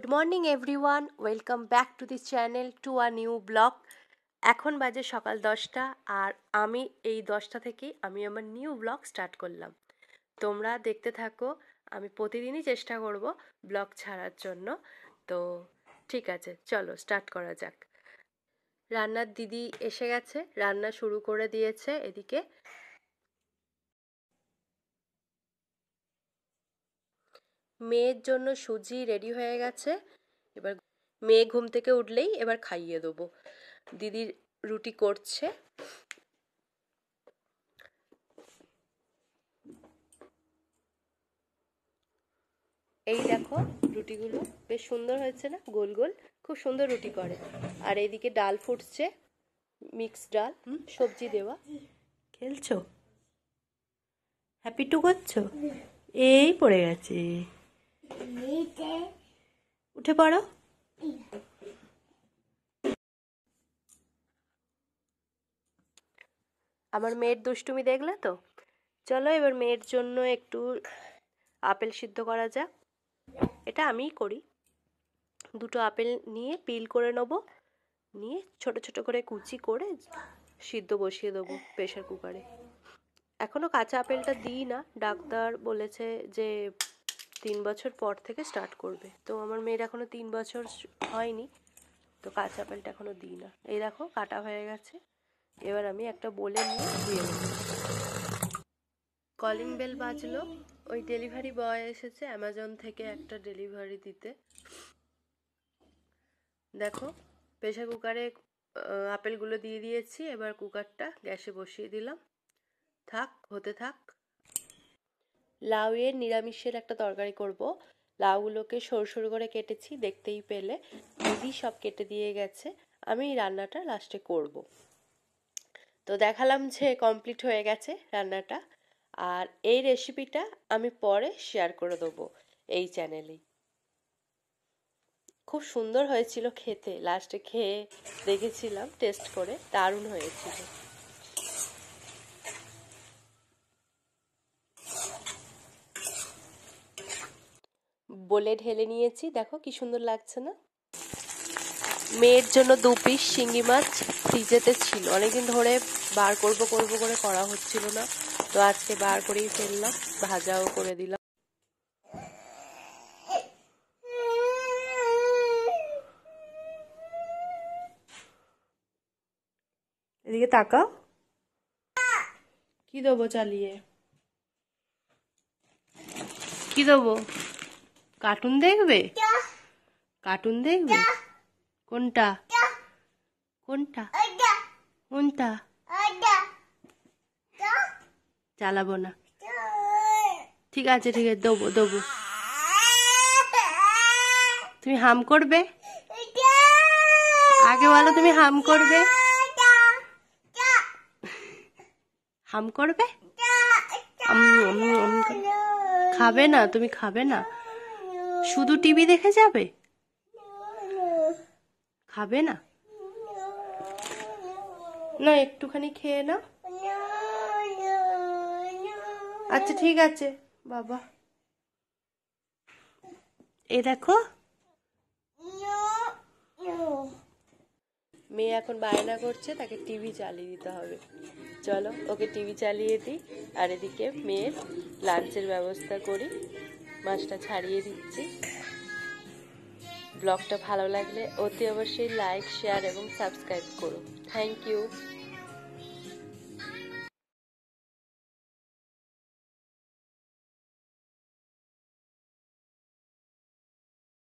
Good morning everyone, welcome back to this channel to a new blog. এখন বাজে সকাল 10টা আর আমি এই 10টা থেকেই আমি আমার নিউ ব্লগ স্টার্ট করলাম। তোমরা দেখতে থাকো, আমি প্রতিদিনই চেষ্টা করব ব্লগ ছাড়ার জন্য। তো ঠিক আছে, চলো স্টার্ট করা যাক। রান্নার দিদি এসে গেছে, রান্না শুরু করে দিয়েছে। এদিকে মেয়ের জন্য সুজি রেডি হয়ে গেছে। এবার মেয়ে ঘুম থেকে উঠলেই এবার খাইয়ে দেবো। দিদির রুটি করছে। এই দেখো রুটিগুলো বেশ সুন্দর হয়েছে না, গোল গোল, খুব সুন্দর রুটি করে। আর এইদিকে ডাল ফুটছে, মিক্স ডাল, সবজি দেওয়া। খেলছো, হ্যাপি টু করছো? এই পড়ে গেছে, উঠে পড়ো। আমার মেয়ের দুষ্টুমি দেখলে তো। চলো এবার মেয়ের জন্য একটু আপেল সিদ্ধ করা যাক। এটা আমিই করি। দুটো আপেল নিয়ে পিল করে নেবো, নিয়ে ছোট ছোট করে কুচি করে সিদ্ধ বসিয়ে দেবো প্রেশার কুকারে। এখনও কাঁচা আপেলটা দিই না, ডাক্তার বলেছে যে 3 বছর পর থেকে স্টার্ট করবে। তো আমার মেয়ের এখনও 3 বছর হয়নি, তো কাঁচা আপেলটা এখনও দিই না। এই দেখো কাটা হয়ে গেছে, এবার আমি একটা বলে নিয়ে ধুয়ে নেব। কলিং বেল বাজলো, ওই ডেলিভারি বয় এসেছে অ্যামাজন থেকে একটা ডেলিভারি দিতে। দেখো প্রেশার কুকারে আপেলগুলো দিয়ে দিয়েছি, এবার কুকারটা গ্যাসে বসিয়ে দিলাম, থাক হতে থাক। লাউয়ের নিরামিষের একটা তরকারি করব। লাউগুলোকে সরু সরু করে কেটেছি, দেখতেই পেলে। দিদি সব কেটে দিয়ে গেছে, আমি রান্নাটা লাস্টে করব। তো দেখালাম যে কমপ্লিট হয়ে গেছে রান্নাটা। আর এই রেসিপিটা আমি পরে শেয়ার করে দেবো এই চ্যানেলেই। খুব সুন্দর হয়েছিল খেতে, লাস্টে খেয়ে দেখেছিলাম, টেস্ট করে দারুণ হয়েছিল। বলে ঢেলে নিয়েছি, দেখো কি সুন্দর লাগছে না। মেয়ের জন্য 2 পিস শিঙ্গি মাছ ফ্রিজেতে ছিল, অনেকদিন ধরে বার করব করে করা হচ্ছিল না, তো আজকে বার করেই ফেললাম, ভাজাও করে দিলাম। এদিকে তাকাও, কি দেবো চালিয়ে, কি দেবো? কার্টুন দেখবে? কার্টুন দেখবে? কোনটা কোনটা কোনটা? চালাবো না, ঠিক আছে ঠিক আছে, দেবো দেবো। তুমি হাম করবে? আগে বলো তুমি হাম করবে? হাম করবে? খাবে না, তুমি খাবে না, শুধু টিভি দেখে যাবে, খাবে না? না একটুখানি খেয়ে নাও। আচ্ছা ঠিক আছে বাবা। এ দেখো মেয়ে এখন বায়না করছে, তাকে টিভি চালিয়ে দিতে হবে। চলো ওকে টিভি চালিয়ে দিই, আর এদিকে মেয়ের লাঞ্চের ব্যবস্থা করি। মাছটা ছাড়িয়ে দিচ্ছি। ব্লগটা ভালো লাগলে অতি অবশ্যই লাইক, শেয়ার এবং সাবস্ক্রাইব করো। Thank you.